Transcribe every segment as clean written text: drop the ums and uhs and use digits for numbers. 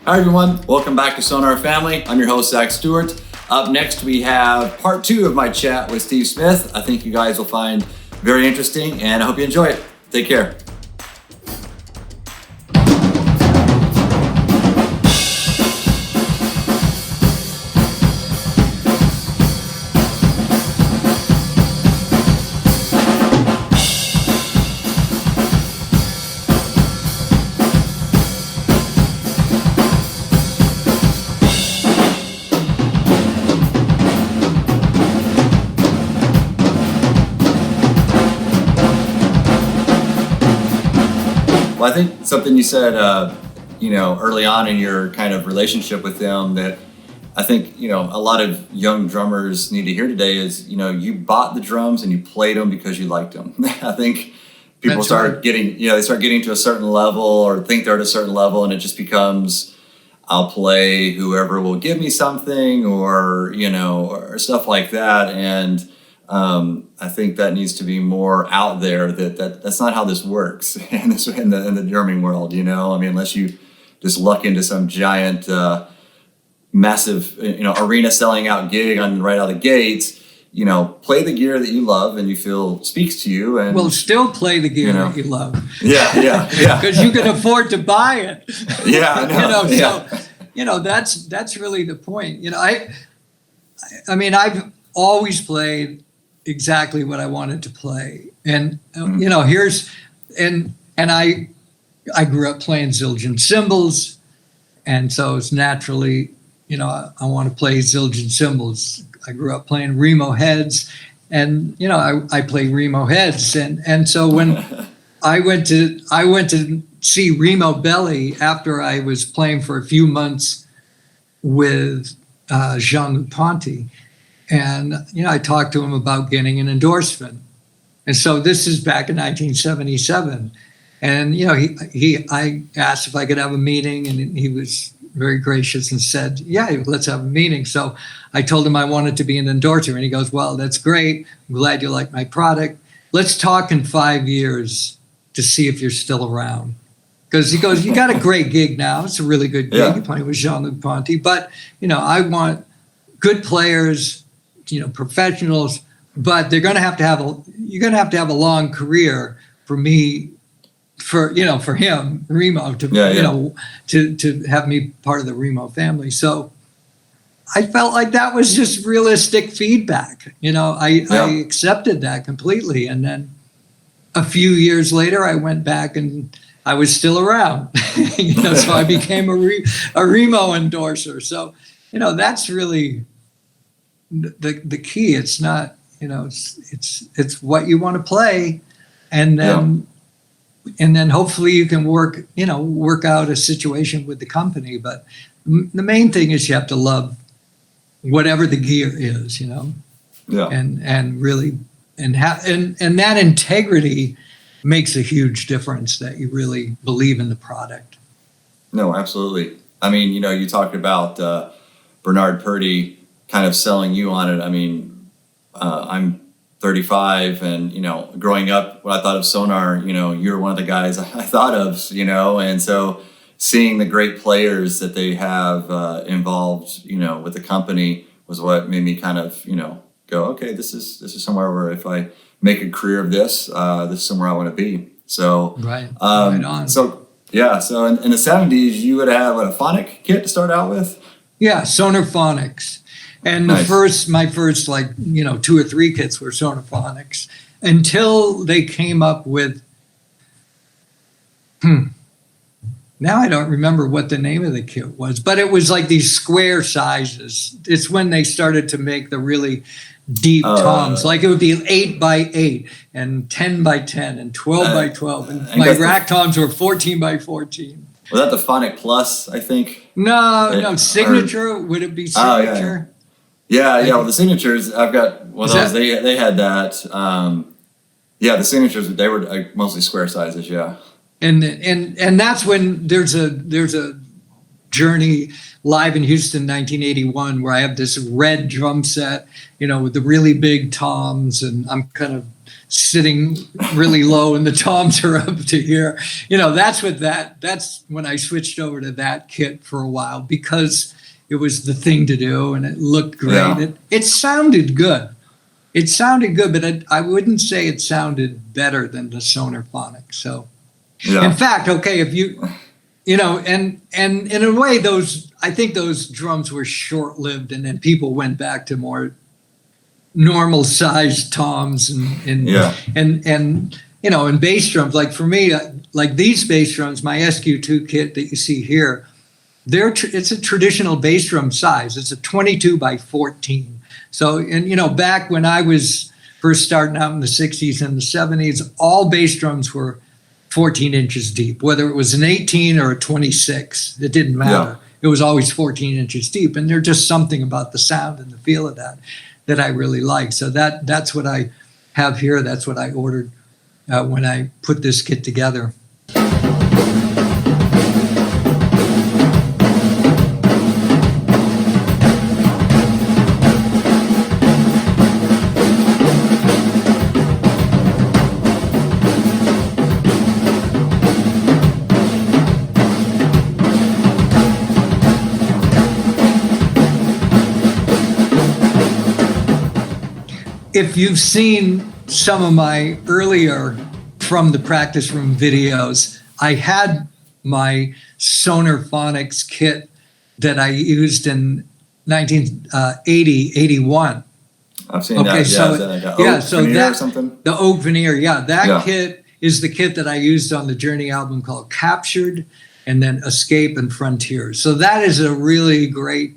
Hi everyone, welcome back to SONOR Family. I'm your host, Zack Stewart. Up next, we have part 2 of my chat with Steve Smith. I think you guys will find very interesting, and I hope you enjoy it. Take care. Well, I think something you said, early on in your kind of relationship with them that I think, a lot of young drummers need to hear today is, you bought the drums and you played them because you liked them. I think people That's start right. getting, they start getting to a certain level or think they're at a certain level, and it just becomes, I'll play whoever will give me something or stuff like that. And I think that needs to be more out there that's not how this works in the drumming world, unless you just luck into some giant, massive, arena selling out gig right out of the gates, play the gear that you love and you feel speaks to you. And Well, still play the gear that you love. yeah. Because you can afford to buy it. Yeah, I know. So, that's really the point. I mean, I've always played exactly what I wanted to play. And, I grew up playing Zildjian cymbals. And so it's naturally, I want to play Zildjian cymbals. I grew up playing Remo heads, and I play Remo heads, and so when I went to see Remo Belli after I was playing for a few months with Jean-Luc Ponty, and I talked to him about getting an endorsement, and so this is back in 1977, and I asked if I could have a meeting, and he was very gracious and said, yeah, let's have a meeting. So I told him I wanted to be an endorser, and he goes, well, that's great. I'm glad you like my product. Let's talk in 5 years to see if you're still around. Because he goes, you got a great gig now. It's a really good gig. Yeah. You're playing with Jean-Luc Ponty. But, I want good players, professionals, but you're going to have to have a long career for me, for him, Remo, to have me part of the Remo family. So I felt like that was just realistic feedback. I accepted that completely. And then a few years later, I went back and I was still around, so I became a Remo endorser. So, that's really the key. It's not, it's what you want to play. And then, and then hopefully you can work out a situation with the company. But the main thing is you have to love whatever the gear is, and really, and that integrity makes a huge difference, that you really believe in the product. No, absolutely. I mean, you talked about Bernard Purdy kind of selling you on it. I mean, I'm 35, and growing up, when I thought of Sonar, you're one of the guys I thought of, and so seeing the great players that they have involved, with the company was what made me kind of, go, okay, this is somewhere where if I make a career of this, this is somewhere I want to be. So Right on. So yeah, so in the 70s, you would have a phonic kit to start out with. Yeah, Sonor Phonics. And Nice. my first 2 or 3 kits were Sonor Phonics until they came up with, now I don't remember what the name of the kit was, but it was like these square sizes. It's when they started to make the really deep toms. Like it would be 8 by 8 and 10 by 10 and 12 by 12. And my rack toms were 14 by 14. Was that the Phonic Plus, I think? No, Signature. Would it be Signature? Yeah. Well, the Signatures, I've got one of those. They had that. The Signatures, they were mostly square sizes. Yeah. And that's when there's a Journey live in Houston, 1981, where I have this red drum set, with the really big toms, and I'm kind of sitting really low and the toms are up to here. That's when I switched over to that kit for a while, because it was the thing to do and it looked great. Yeah. It sounded good. But I wouldn't say it sounded better than the Sonor Phonics. So, Yeah. in fact, okay, if and in a way, I think those drums were short-lived, and then people went back to more normal sized toms and bass drums. Like for me, like these bass drums, my SQ2 kit that you see here, it's a traditional bass drum size. It's a 22 by 14. So, and back when I was first starting out in the 60s and the 70s, all bass drums were 14 inches deep, whether it was an 18 or a 26, it didn't matter. Yeah. It was always 14 inches deep. And there's just something about the sound and the feel of that I really like. So that's what I have here. That's what I ordered when I put this kit together. If you've seen some of my earlier From the Practice Room videos, I had my Sonor Phonics kit that I used in 1980, 81. I've seen that. So veneer or something? The oak veneer, Yeah. kit is the kit that I used on the Journey album called Captured, and then Escape and Frontier. So that is a really great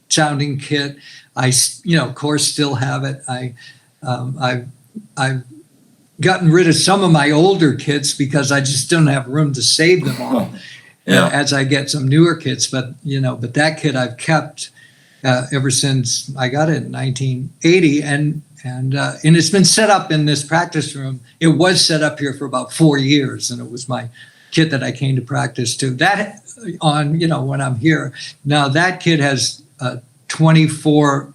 sounding kit. I, of course, still have it. I've gotten rid of some of my older kits because I just don't have room to save them all as I get some newer kits. But that kit I've kept ever since I got it in 1980, and it's been set up in this practice room. It was set up here for about 4 years, and it was my kit that I came to practice to. That when I'm here now, that kit has 24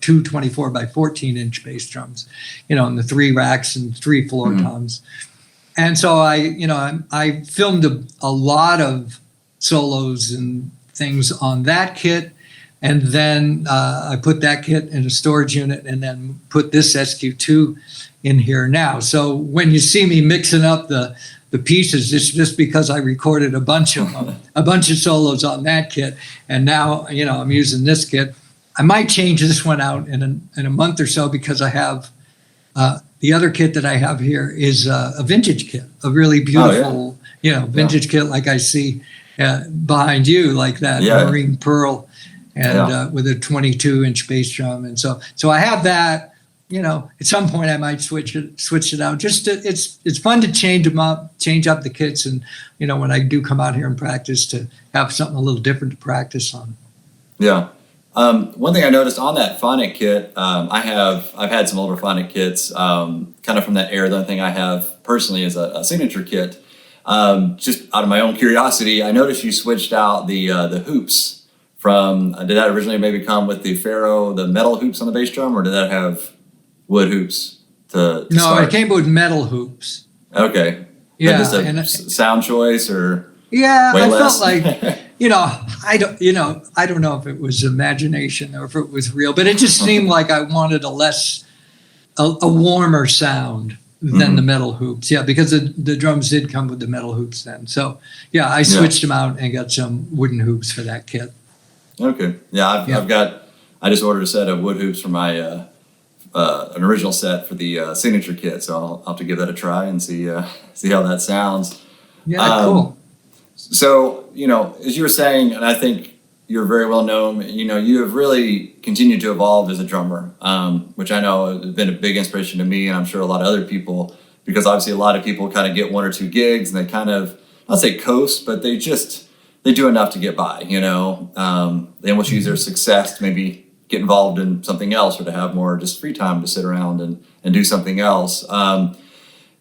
by 14 inch bass drums, and the 3 racks and 3 floor toms. And so I filmed a lot of solos and things on that kit. And then I put that kit in a storage unit and then put this SQ2 in here now. So when you see me mixing up the pieces, it's just because I recorded a bunch of solos on that kit. And now, I'm using this kit. I might change this one out in a month or so, because I have the other kit that I have here is a vintage kit, a really beautiful, vintage kit like I see behind you, like that marine pearl, and with a 22-inch bass drum. And so I have that. At some point I might switch it out. It's fun to change up the kits, and when I do come out here and practice, to have something a little different to practice on. Yeah. One thing I noticed on that phonic kit, I've had some older phonic kits, kind of from that era. The only thing I have personally is a signature kit. Just out of my own curiosity, I noticed you switched out the hoops from. Did that originally maybe come with the Faro, the metal hoops on the bass drum, or did that have wood hoops to No, start? it came with metal hoops. Okay. Yeah, Just a sound choice, or I less? felt like. I don't know if it was imagination or if it was real, but it just seemed like I wanted a warmer sound than the metal hoops. Yeah, because the drums did come with the metal hoops then. So I switched them out and got some wooden hoops for that kit. Okay. Yeah, I just ordered a set of wood hoops for my an original set for the signature kit, so I'll have to give that a try and see how that sounds. Yeah, cool. So, as you were saying, and I think you're very well known, you have really continued to evolve as a drummer, which I know has been a big inspiration to me, and I'm sure a lot of other people, because obviously a lot of people kind of get 1 or 2 gigs and they kind of, not say coast, but they do enough to get by, they almost use their success to maybe get involved in something else, or to have more just free time to sit around and do something else.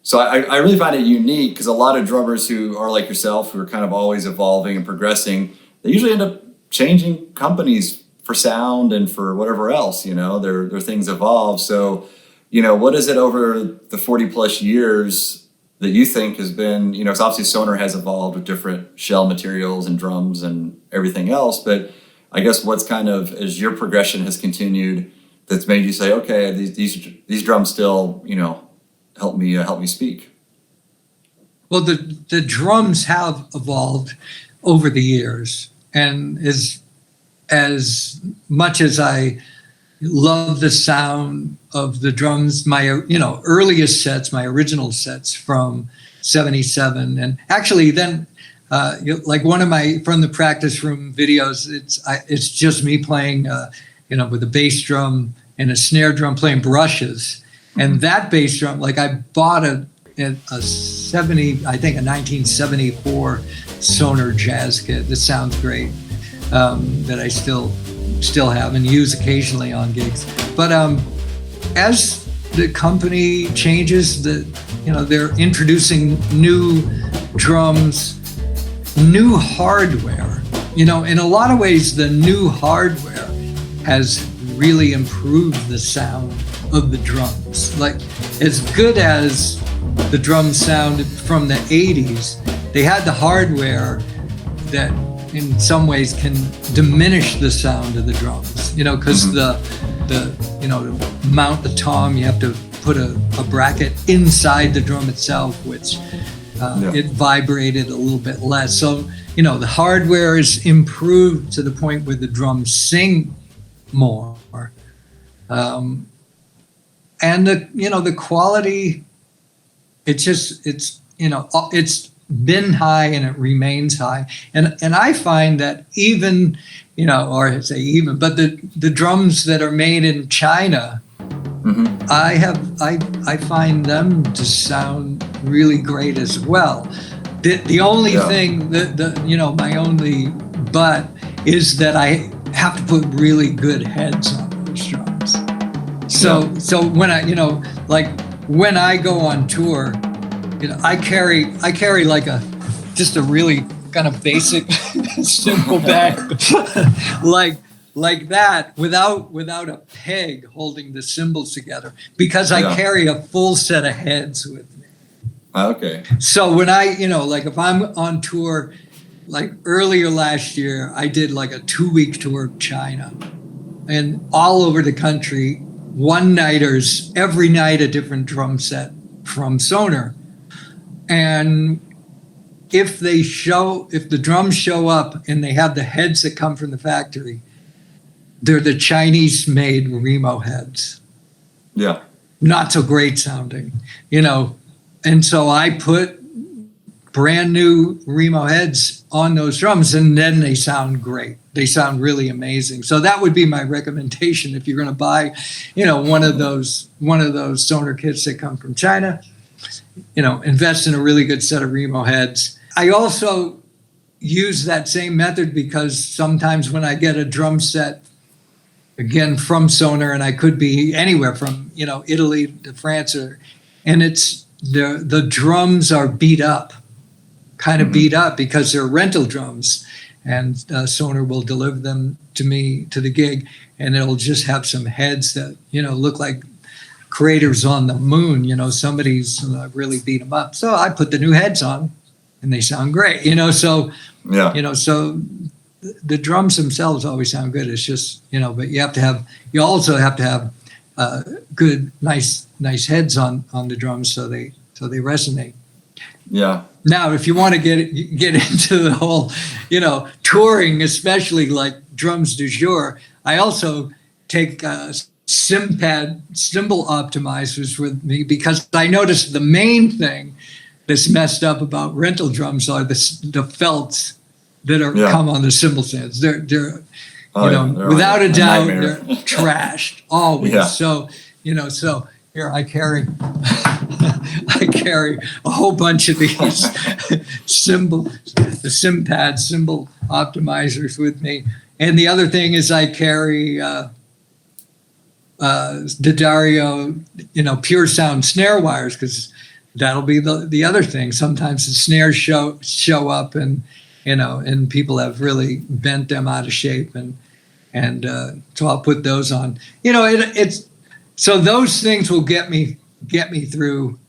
So I really find it unique, because a lot of drummers who are like yourself, who are kind of always evolving and progressing, they usually end up changing companies for sound and for whatever else, their things evolve. So, what is it over the 40 plus years that you think has been, 'cause obviously Sonar has evolved with different shell materials and drums and everything else, but I guess what's kind of, as your progression has continued, that's made you say, okay, these drums still, help me speak. Well, the drums have evolved over the years, and as much as I love the sound of the drums, my earliest sets, my original sets from '77, and actually then like one of my from the practice room videos, it's just me playing with a bass drum and a snare drum playing brushes, and that bass drum, like I bought a 1974 Sonar jazz kit that sounds great, that I still have and use occasionally on gigs. But as the company changes, they're introducing new drums, new hardware. In a lot of ways, the new hardware has really improved the sound of the drums. Like, as good as the drums sounded from the 80s, they had the hardware that in some ways can diminish the sound of the drums, because to mount the tom, you have to put a bracket inside the drum itself, which it vibrated a little bit less. So, the hardware is improved to the point where the drums sing more. And the quality, it's been high and it remains high. And I find that even, or I say even, but the drums that are made in China, I find them to sound really great as well. The only thing my only but is that I have to put really good heads on those drums. So when when I go on tour, I carry like just a really kind of basic simple bag like that without a peg holding the cymbals together, because I carry a full set of heads with me. Okay. So when I, if I'm on tour, like earlier last year, I did like a 2-week tour of China, and all over the country, one-nighters, every night a different drum set from Sonar. And if the drums show up and they have the heads that come from the factory, they're the Chinese-made Remo heads. Yeah. Not so great sounding, And so I put brand new Remo heads on those drums, and then they sound great. They sound really amazing. So that would be my recommendation if you're going to buy, one of those Sonar kits that come from China. Invest in a really good set of Remo heads. I also use that same method because sometimes when I get a drum set, again from Sonar, and I could be anywhere from Italy to France, and it's the drums are beat up because they're rental drums, and Sonar will deliver them to me to the gig, and it'll just have some heads that look like craters on the moon. Somebody's really beat them up. So I put the new heads on, and they sound great. So the drums themselves always sound good. It's just but you also have to have good, nice heads on the drums so they resonate. Yeah. Now, if you want to get into the whole, touring, especially like drums du jour, I also take cymbal optimizers with me, because I noticed the main thing that's messed up about rental drums are the felts that come on the cymbal stands. They're without a doubt, they're trashed always. Yeah. So here I carry a whole bunch of these cymbal optimizers with me. And the other thing is I carry the Dario, pure sound snare wires, because that'll be the other thing. Sometimes the snares show up, and and people have really bent them out of shape, and so I'll put those on. So those things will get me through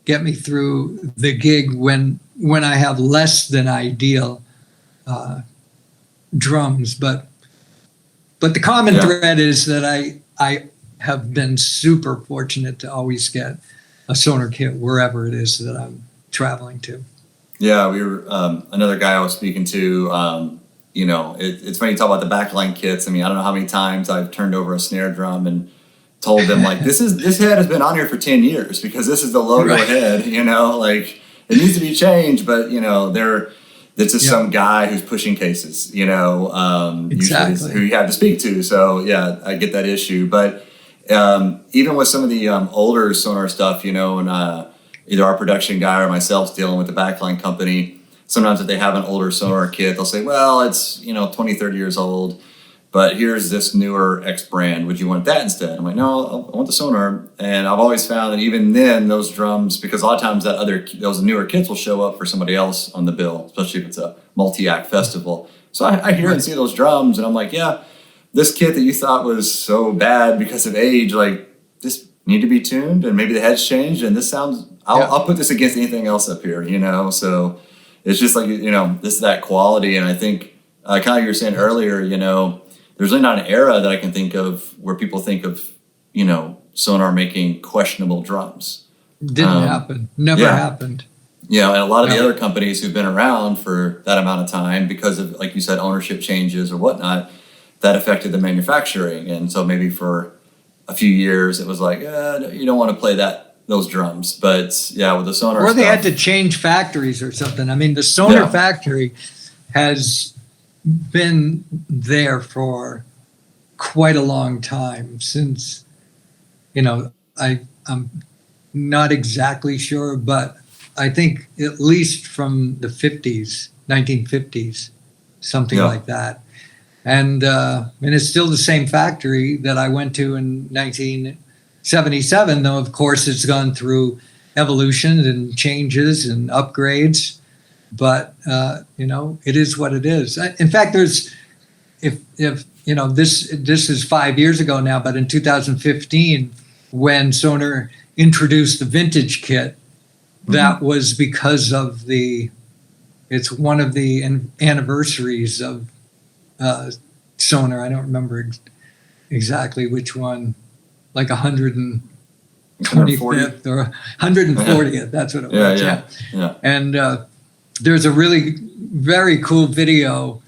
the gig when I have less than ideal drums. But the common thread is that I have been super fortunate to always get a Sonor kit wherever it is that I'm traveling to. Yeah, we were another guy I was speaking to. You know, it's funny you talk about the backline kits. I mean, I don't know how many times I've turned over a snare drum and told them like, this head has been on here for 10 years because this is the logo head. You know, like it needs to be changed, but you know, it's just some guy who's pushing cases. You know, usually who you have to speak to. So yeah, I get that issue, but even with some of the older Sonor stuff, you know, and either our production guy or myself dealing with the backline company, sometimes if they have an older Sonor kit, they'll say, well, it's, you know, 20, 30 years old, but here's this newer X brand. Would you want that instead? I'm like, no, I want the Sonor. And I've always found that even then those drums, because a lot of times those newer kits will show up for somebody else on the bill, especially if it's a multi-act festival. So I hear and see those drums and I'm like, yeah, this kit that you thought was so bad because of age, like this need to be tuned and maybe the head's changed and this sounds, I'll put this against anything else up here, you know? So it's just like, you know, that quality. And I think kind of you were saying earlier, you know, there's really not an era that I can think of where people think of, you know, Sonor making questionable drums. Didn't happen. Never happened. Yeah, and a lot of the other companies who've been around for that amount of time because of, like you said, ownership changes or whatnot, that affected the manufacturing. And so maybe for a few years it was like, you don't want to play those drums. But yeah, with the Sonor or they had to change factories or something. I mean, the Sonor factory has been there for quite a long time since, you know, I'm not exactly sure, but I think at least from the 50s, 1950s, something like that. And it's still the same factory that I went to in 1977, though, of course, it's gone through evolution and changes and upgrades. But, you know, it is what it is. In fact, if you know, this is 5 years ago now, but in 2015, when Sonor introduced the vintage kit, that was because of it's one of the anniversaries of Sonor. I don't remember exactly which one, like 125th or 140th. That's what it was. Yeah. And there's a really very cool video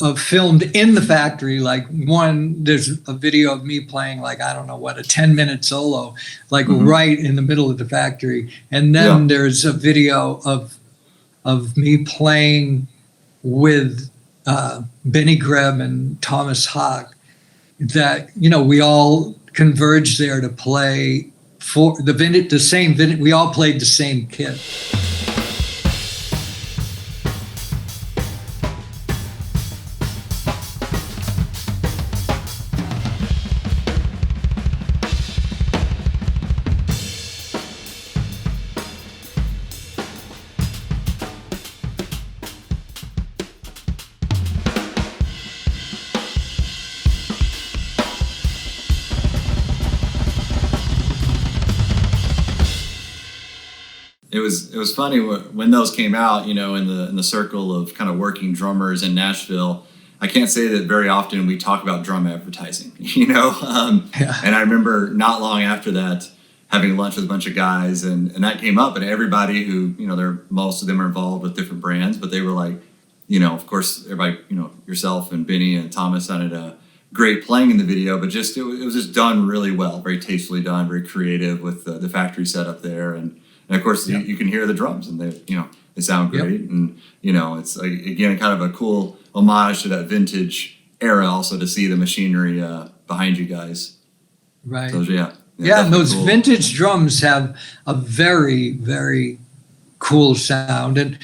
of filmed in the factory. Like there's a video of me playing like, I don't know what, a 10-minute solo, like right in the middle of the factory. And then there's a video of me playing with Benny Greb and Thomas Hawk that, you know, we all converged there to play for the same vintage. We all played the same kit. It was funny when those came out, you know, in the circle of kind of working drummers in Nashville. I can't say that very often we talk about drum advertising, you know. And I remember not long after that having lunch with a bunch of guys, and that came up, and everybody who, you know, most of them are involved with different brands, but they were like, you know, of course, everybody, you know, yourself and Benny and Thomas sounded great playing in the video, but just it was just done really well, very tastefully done, very creative with the factory setup there, and of course you can hear the drums, and they sound great, and you know, it's like, again, kind of a cool homage to that vintage era, also to see the machinery behind you guys. Right. So and those vintage drums have a very, very cool sound, and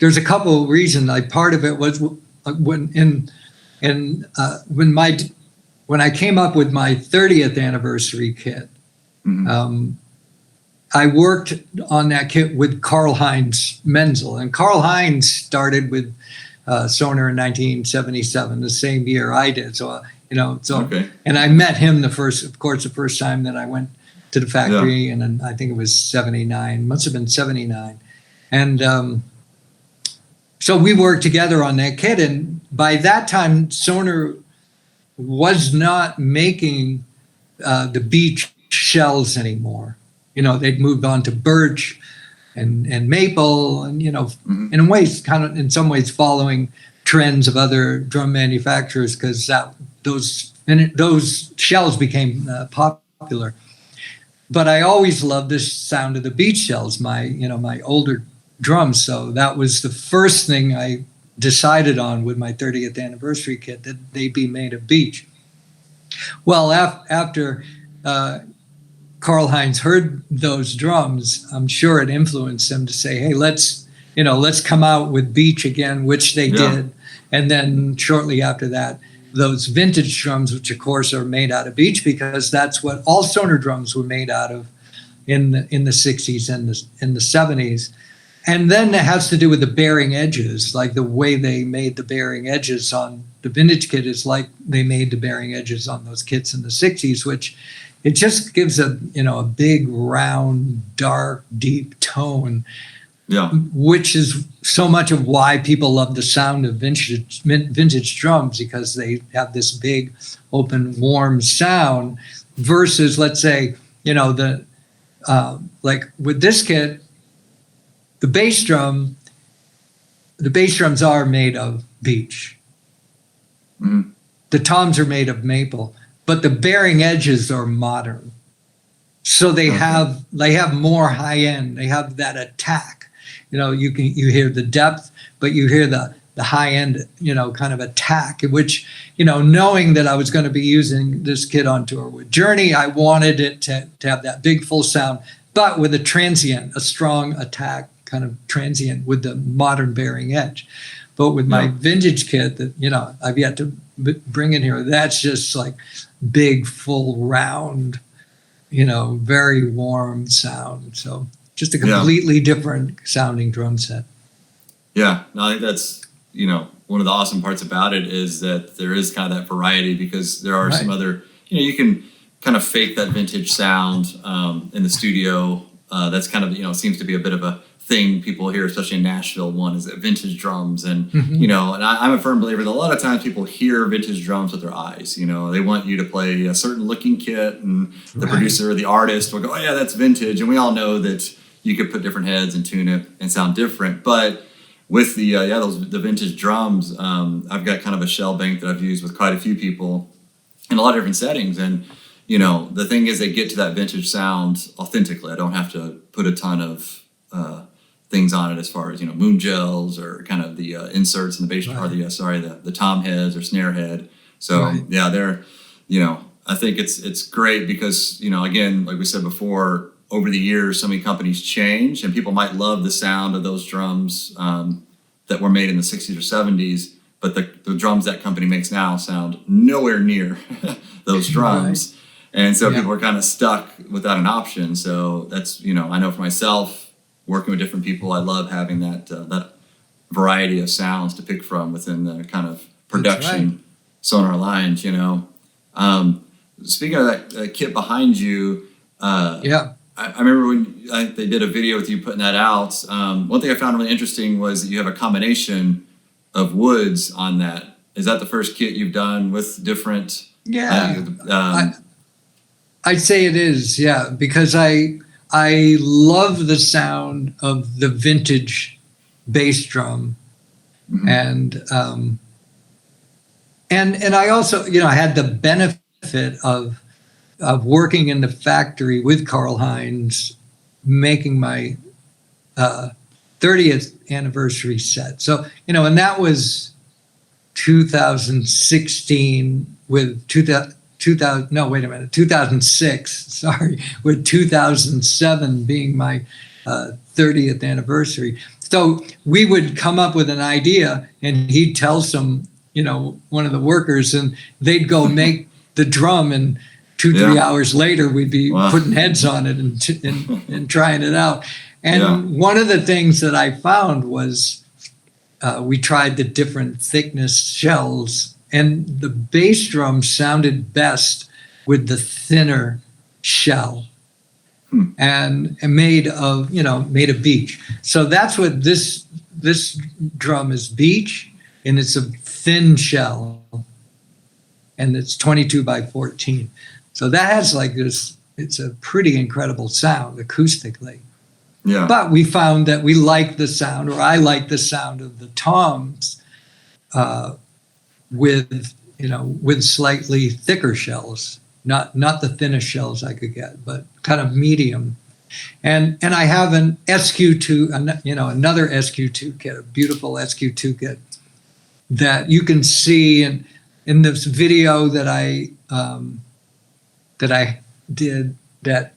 there's a couple of reasons. Like part of it was when I came up with my 30th anniversary kit. I worked on that kit with Karl-Heinz Menzel, and Karl-Heinz started with Sonor in 1977, the same year I did. So, So, Okay. and I met him the first time that I went to the factory, and then I think it was 79, must have been 79. And so we worked together on that kit. And by that time, Sonor was not making the beech shells anymore. They'd moved on to birch and maple, and in some ways following trends of other drum manufacturers, because those shells became popular. But I always loved the sound of the beech shells, my older drums. So that was the first thing I decided on with my 30th anniversary kit, that they be made of beech. Well, after Karl-Heinz heard those drums, I'm sure it influenced him to say, hey, let's come out with beech again, which they did. And then shortly after that, those vintage drums, which of course are made out of beech, because that's what all Sonor drums were made out of in the 60s and in the 70s. And then it has to do with the bearing edges, like the way they made the bearing edges on the vintage kit is like they made the bearing edges on those kits in the 60s, which it just gives a big, round, dark, deep tone. Yeah. Which is so much of why people love the sound of vintage drums, because they have this big, open, warm sound versus, let's say, like with this kit, the bass drums are made of beech. Mm-hmm. The toms are made of maple, but the bearing edges are modern. So they have more high end. They have that attack. You hear the depth, but you hear the high end, kind of attack, which, knowing that I was going to be using this kit on tour with Journey, I wanted it to have that big full sound, but with a strong attack, kind of transient with the modern bearing edge. But with my vintage kit that, I've yet to bring in here, that's just like big, full, round, very warm sound. So just a completely different sounding drum set. Yeah, no, I think that's, one of the awesome parts about it is that there is kind of that variety, because there are some other, you can kind of fake that vintage sound in the studio. That's kind of, seems to be a bit of a thing people hear, especially in Nashville. One is that vintage drums, and and I'm a firm believer that a lot of times people hear vintage drums with their eyes. They want you to play a certain looking kit, and the producer or the artist will go, "Oh yeah, that's vintage," and we all know that you could put different heads and tune it and sound different. But with the the vintage drums, I've got kind of a shell bank that I've used with quite a few people in a lot of different settings, and the thing is, they get to that vintage sound authentically. I don't have to put a ton of things on it as far as moon gels or kind of the inserts in the bass or the tom heads or snare head. So they're I think it's great because again, like we said before, over the years so many companies change, and people might love the sound of those drums that were made in the 60s or 70s, but the drums that company makes now sound nowhere near those drums. And so people are kind of stuck without an option. So that's, I know for myself, working with different people, I love having that variety of sounds to pick from within the kind of production Sonor lines, Speaking of that kit behind you, I remember when they did a video with you putting that out. One thing I found really interesting was that you have a combination of woods on that. Is that the first kit you've done with different? I'd say it is, because I love the sound of the vintage bass drum, and I also I had the benefit of working in the factory with Karl-Heinz, making my 30th anniversary set. So and that was 2016 with 2006, sorry, with 2007 being my 30th anniversary. So we would come up with an idea, and he'd tell one of the workers, and they'd go make the drum, and 2-3 hours later we'd be putting heads on it and trying it out. And one of the things that I found was we tried the different thickness shells, and the bass drum sounded best with the thinner shell. And made of beech. So that's what this drum is, beech, and it's a thin shell, and it's 22 by 14. So that has like this. It's a pretty incredible sound acoustically. Yeah. But we found that we like the sound, or I like the sound of the toms, with slightly thicker shells. Not the thinnest shells I could get, but kind of medium. And I have an SQ2, another SQ2 kit, a beautiful SQ2 kit that you can see in this video that I did that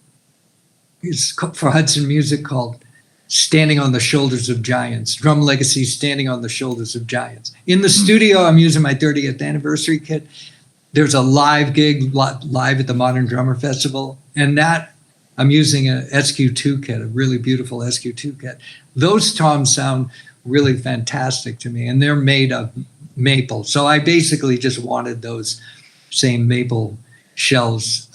is for Hudson Music, called "Standing on the Shoulders of Giants," Drum Legacy Standing on the Shoulders of Giants. In the studio, I'm using my 30th anniversary kit. There's a live gig live at the Modern Drummer Festival, and that I'm using a SQ2 kit, a really beautiful SQ2 kit. Those toms sound really fantastic to me, and they're made of maple. So I basically just wanted those same maple shells,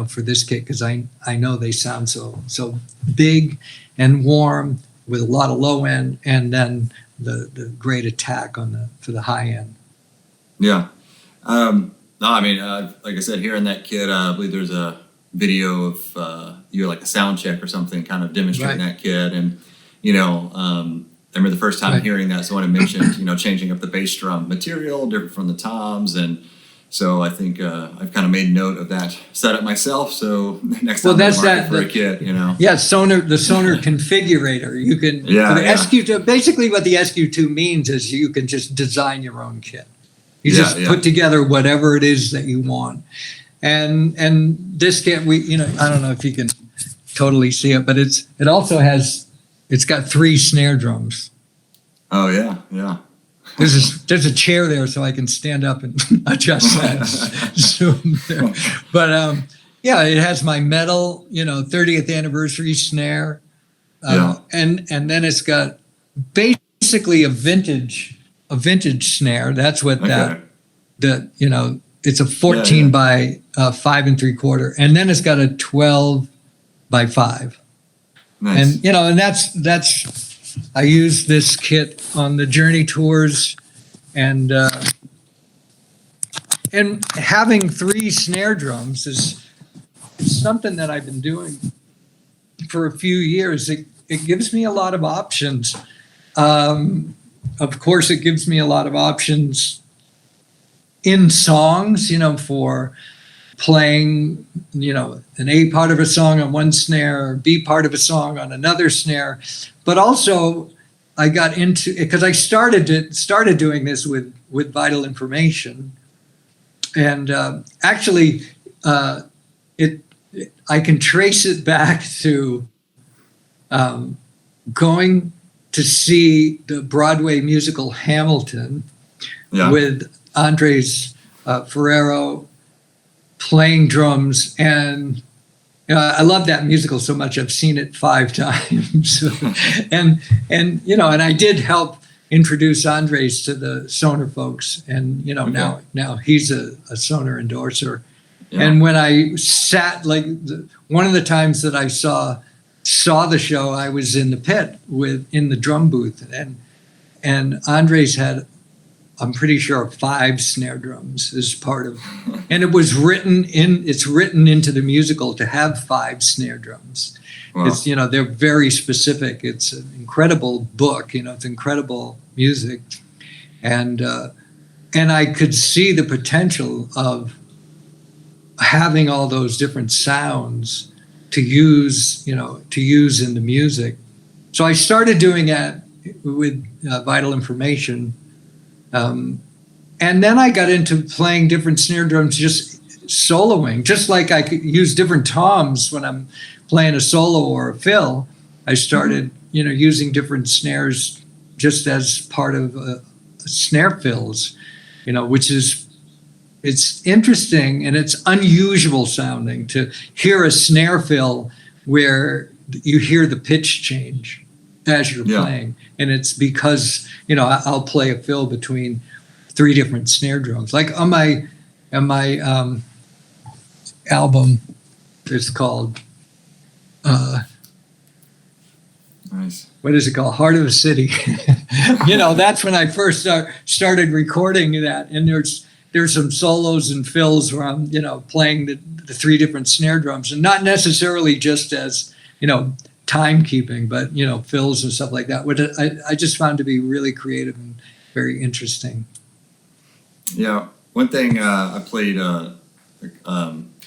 for this kit, because I know they sound so big and warm with a lot of low end, and then the great attack for the high end. Yeah. No, I mean, like I said, here in that kit, I believe there's a video of you like a sound check or something, kind of demonstrating that kit. And, I remember the first time hearing that, someone had mentioned, changing up the bass drum material, different from the toms. And so I think I've kind of made note of that setup myself. So next time that's I'm market for a kit, Yeah, the SONOR configurator. You can, SQ2, basically what the SQ2 means is you can just design your own kit. You just put together whatever it is that you want. And this kit, I don't know if you can totally see it, but it's got 3 snare drums. Oh yeah. There's a chair there, so I can stand up and adjust that zoom there. But it has my metal, 30th anniversary snare, and then it's got basically a vintage snare. That's what it's a 14 by 5 3/4, and then it's got a 12 by 5. Nice. And that's I use this kit on the Journey tours, and having 3 snare drums is something that I've been doing for a few years. It gives me a lot of options. Of course, it gives me a lot of options in songs, for playing, an A part of a song on one snare, or B part of a song on another snare. But also, I got into it because I started doing this with Vital Information, and actually, I can trace it back to going to see the Broadway musical Hamilton with Andres Ferrero playing drums, and I love that musical so much. I've seen it 5 times, and I did help introduce Andres to the SONOR folks, and now he's a SONOR endorser. Yeah. And when I sat, one of the times that I saw the show, I was in the pit in the drum booth, and Andres had, I'm pretty sure, 5 snare drums as part of, and it's written into the musical to have 5 snare drums. Wow. It's, they're very specific. It's an incredible book, it's incredible music. And I could see the potential of having all those different sounds to use in the music. So I started doing that with Vital Information. And then I got into playing different snare drums, just soloing, just like I could use different toms when I'm playing a solo or a fill. I started, using different snares just as part of snare fills, which it's interesting, and it's unusual sounding to hear a snare fill where you hear the pitch change as you're playing. And it's because, I'll play a fill between three different snare drums. Like on my album, it's called Nice. what is it called? Heart of the City. That's when I first started recording that. And there's some solos and fills where I'm, playing the three different snare drums, and not necessarily just as, timekeeping, but, fills and stuff like that, which I just found to be really creative and very interesting. Yeah. One thing, I played an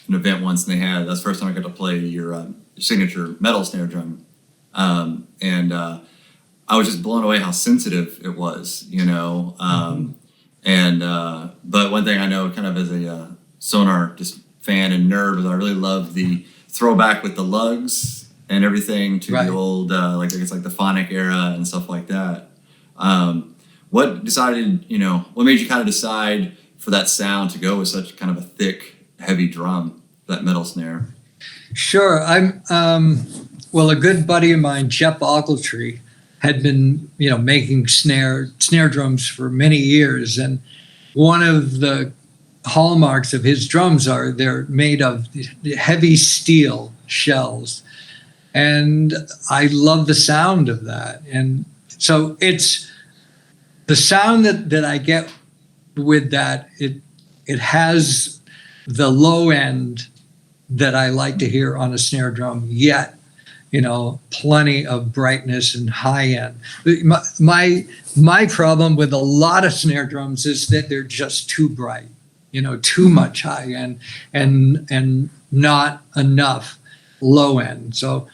event once, and that's the first time I got to play your signature metal snare drum. And I was just blown away how sensitive it was, but one thing I know kind of as a Sonar just fan and nerd was I really love the throwback with the lugs and everything to the old, I guess like the phonic era and stuff like that. What made you kind of decide for that sound to go with such kind of a thick, heavy drum, that metal snare? Sure. Well, a good buddy of mine, Jeff Ogletree, had been, making snare drums for many years. And one of the hallmarks of his drums are they're made of heavy steel shells. And I love the sound of that. And so it's the sound that I get with that. It has the low end that I like to hear on a snare drum, yet plenty of brightness and high end. My problem with a lot of snare drums is that they're just too bright, too much high end and not enough low end. So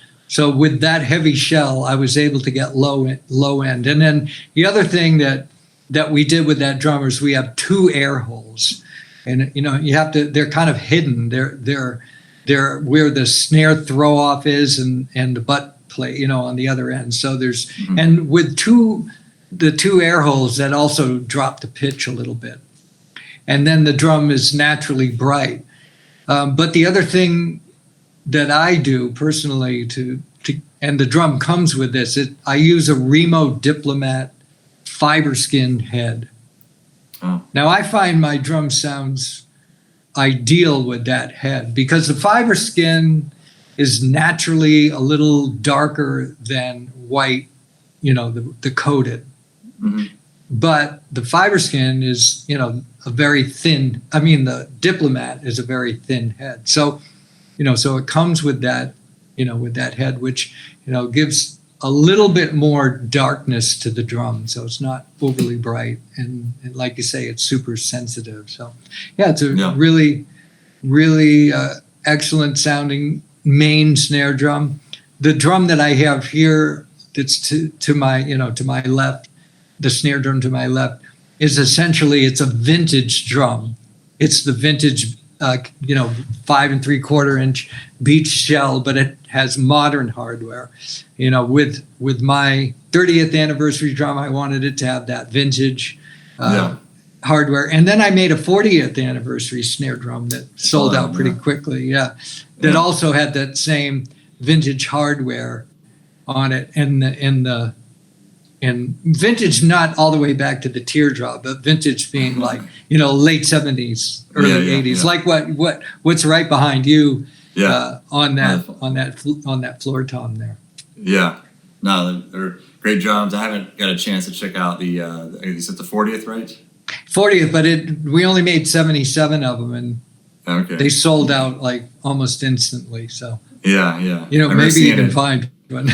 with that heavy shell, I was able to get low end. And then the other thing that we did with that drum is we have two air holes, and they're kind of hidden. They're where the snare throw off is and the butt plate, on the other end. So there's, and with the two air holes that also drop the pitch a little bit. And then the drum is naturally bright. But the other thing that I do personally and the drum comes with this, I use a Remo Diplomat fiber skin head. Oh. Now I find my drum sounds ideal with that head because the fiber skin is naturally a little darker than white, the coated. Mm-hmm. But the fiber skin is, a very thin, the Diplomat is a very thin head. So, so it comes with that, with that head, which, gives a little bit more darkness to the drum. So it's not overly bright. And like you say, it's super sensitive. So yeah, it's a really, really excellent sounding main snare drum. The drum that I have here that's to my, to my left, the snare drum to my left is essentially, it's a vintage drum. It's the vintage 5 3/4 inch beach shell, but it has modern hardware. With my 30th anniversary drum, I wanted it to have that vintage hardware. And then I made a 40th anniversary snare drum that sold out pretty quickly. Yeah. That also had that same vintage hardware on it. And vintage, not all the way back to the teardrop, but vintage being like, late 70s, early 80s, like what's right behind you on that floor tom there. Yeah, no, they're great drums. I haven't got a chance to check out the is it the 40th, right? 40th, but we only made 77 of them, and they sold out like almost instantly. So maybe you can find one.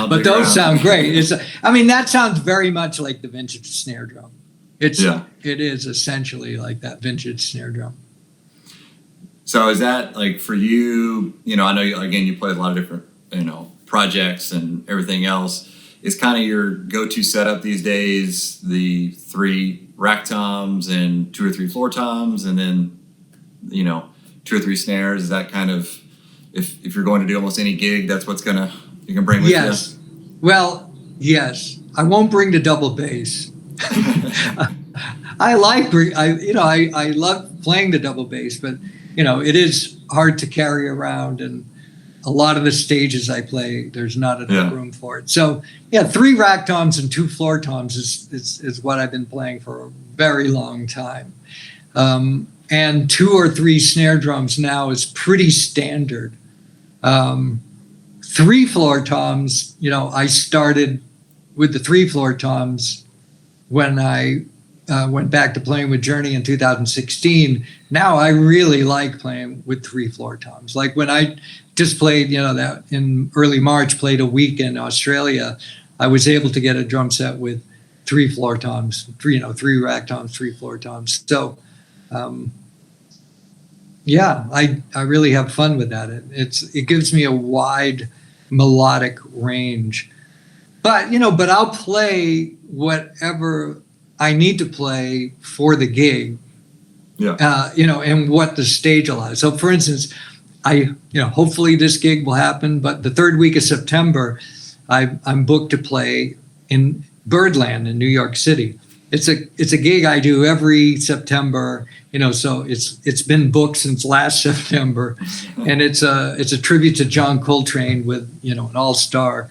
But those sound great. That sounds very much like the vintage snare drum. It is essentially like that vintage snare drum. So is that like for you? I know you play a lot of different projects and everything else. Is kind of your go-to setup these days the 3 rack toms and 2 or 3 floor toms, and then 2 or 3 snares? Is that kind of if you're going to do almost any gig, that's what's you can bring with you? Yes. Well, yes. I won't bring the double bass. I love playing the double bass, but it is hard to carry around, and a lot of the stages I play, there's not enough room for it. So yeah, 3 rack toms and 2 floor toms is what I've been playing for a very long time. And 2 or 3 snare drums now is pretty standard. 3 floor toms, I started with the 3 floor toms when I went back to playing with Journey in 2016. Now I really like playing with 3 floor toms. Like when I just played, that in early March, played a week in Australia, I was able to get a drum set with 3 floor toms, 3 rack toms, 3 floor toms. So, yeah, I really have fun with that. It gives me a wide melodic range, but I'll play whatever I need to play for the gig. Yeah. And what the stage allows. So for instance, hopefully this gig will happen, but the 3rd week of September, I'm booked to play in Birdland in New York City. It's a gig I do every September, so it's been booked since last September, and it's a tribute to John Coltrane with an all-star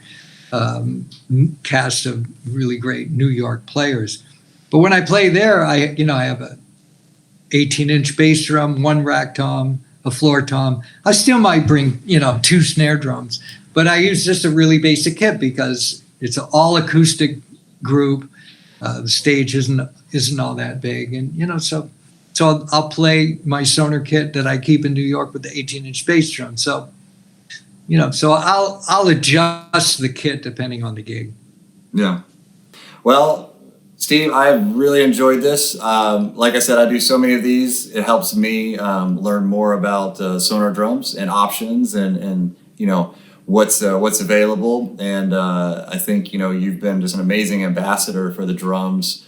cast of really great New York players. But when I play there, I have a 18-inch bass drum, 1 rack tom, a floor tom. I still might bring 2 snare drums, but I use just a really basic kit because it's an all acoustic group. The stage isn't all that big, and so I'll play my Sonor kit that I keep in New York with the 18-inch bass drum. So so I'll adjust the kit depending on the gig. Yeah. Well, Steve, I've really enjoyed this. Like I said, I do so many of these. It helps me learn more about Sonor drums and options, and what's available. And I think you've been just an amazing ambassador for the drums.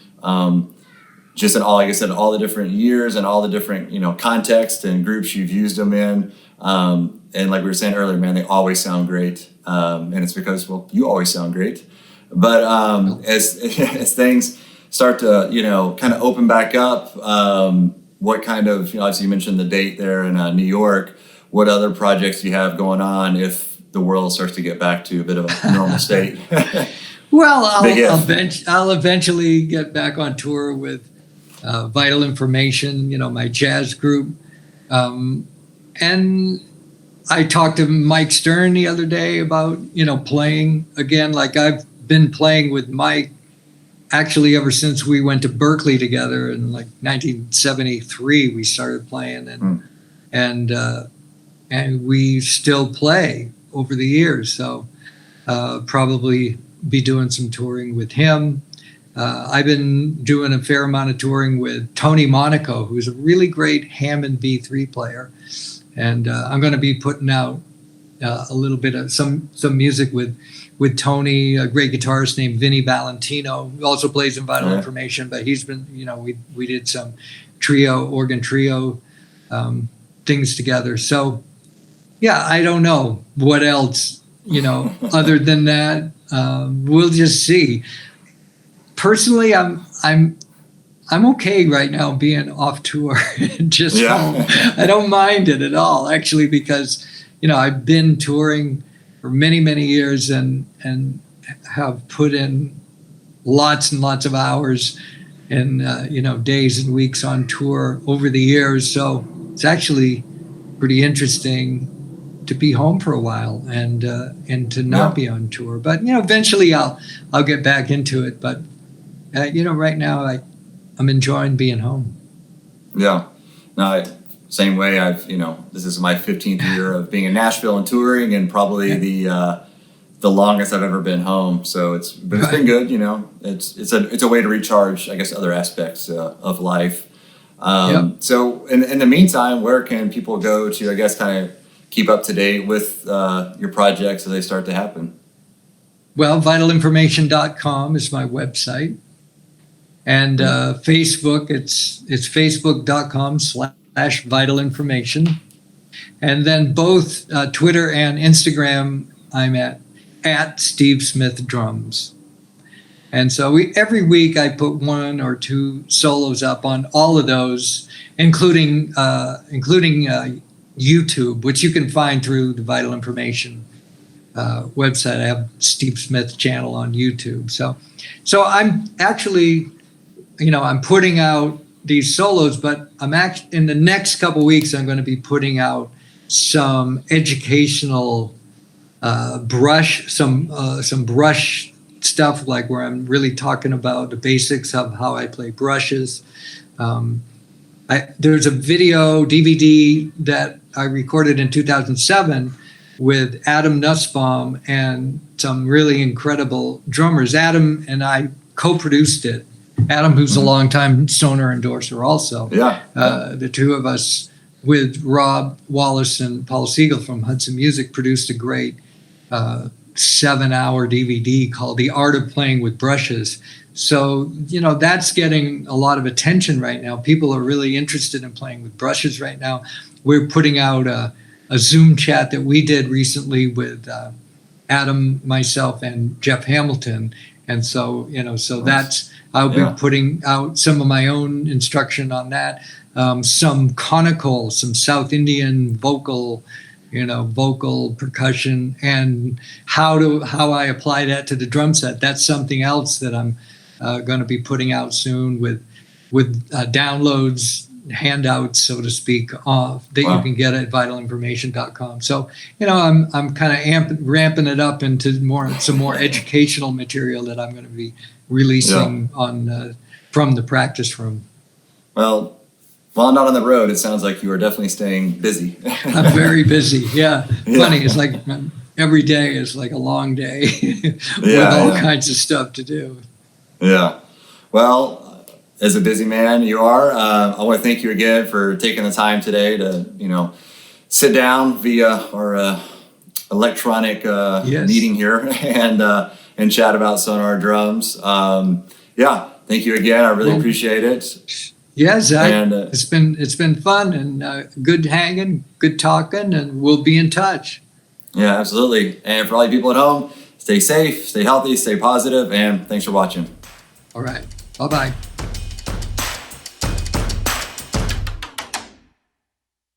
Just in all, like I said, all the different years and all the different contexts and groups you've used them in. And like we were saying earlier, man, they always sound great. And it's because you always sound great. But as things start to kind of open back up, what kind of obviously you mentioned the date there in New York. What other projects do you have going on if the world starts to get back to a bit of a normal state? Well, I'll eventually get back on tour with Vital Information, my jazz group, and I talked to Mike Stern the other day about playing again. Like I've been playing with Mike actually ever since we went to Berkeley together in like 1973. We started playing, and we still play over the years. So probably be doing some touring with him. I've been doing a fair amount of touring with Tony Monaco, who's a really great Hammond B3 player, and I'm going to be putting out a little bit of some music with Tony, a great guitarist named Vinny Valentino, who also plays in Vital Information, but he's been, we did some organ trio things together. So yeah, I don't know what else, other than that. We'll just see. Personally, I'm okay right now being off tour, just home. I don't mind it at all, actually, because I've been touring for many, many years and have put in lots and lots of hours and days and weeks on tour over the years. So it's actually pretty interesting to be home for a while and to not be on tour. But eventually I'll get back into it. But right now I'm enjoying being home. Yeah. No, same way. This is my 15th year of being in Nashville and touring, and probably the longest I've ever been home. So it's been good. It's a way to recharge, I guess, other aspects of life. So in the meantime, where can people go to, I guess, kind of keep up to date with your projects as they start to happen? Well, vitalinformation.com is my website. And Facebook, it's facebook.com/vitalinformation. And then both Twitter and Instagram, I'm at Steve Smith Drums. And so every week I put 1 or 2 solos up on all of those, including YouTube, which you can find through the Vital Information website. I have Steve Smith channel on YouTube. So I'm actually, I'm putting out these solos, but in the next couple of weeks, I'm going to be putting out some educational brush stuff, like where I'm really talking about the basics of how I play brushes. There's a video DVD that I recorded in 2007 with Adam Nussbaum and some really incredible drummers. Adam and I co-produced it. Adam, who's a longtime Sonor endorser also. Yeah. The two of us with Rob Wallace and Paul Siegel from Hudson Music produced a great 7-hour DVD called The Art of Playing with Brushes. So, that's getting a lot of attention right now. People are really interested in playing with brushes right now. We're putting out a Zoom chat that we did recently with Adam, myself, and Jeff Hamilton. And so, I'll be putting out some of my own instruction on that. Some conical, some South Indian vocal percussion, and how I apply that to the drum set. That's something else that I'm going to be putting out soon with downloads, handouts, so to speak, that you can get at vitalinformation.com. So, I'm kind of ramping it up into some more educational material that I'm going to be releasing on from the practice room. Well, while not on the road, it sounds like you are definitely staying busy. I'm very busy. Yeah. Funny. It's like every day is like a long day with all kinds of stuff to do. Yeah. Well, as a busy man you are, I want to thank you again for taking the time today to, sit down via our electronic meeting here and chat about Sonar drums. Thank you again. I really appreciate it. Yeah, Zach, and, it's been fun and good hanging, good talking, and we'll be in touch. Yeah, absolutely. And for all you people at home, stay safe, stay healthy, stay positive, and thanks for watching. All right. Bye-bye.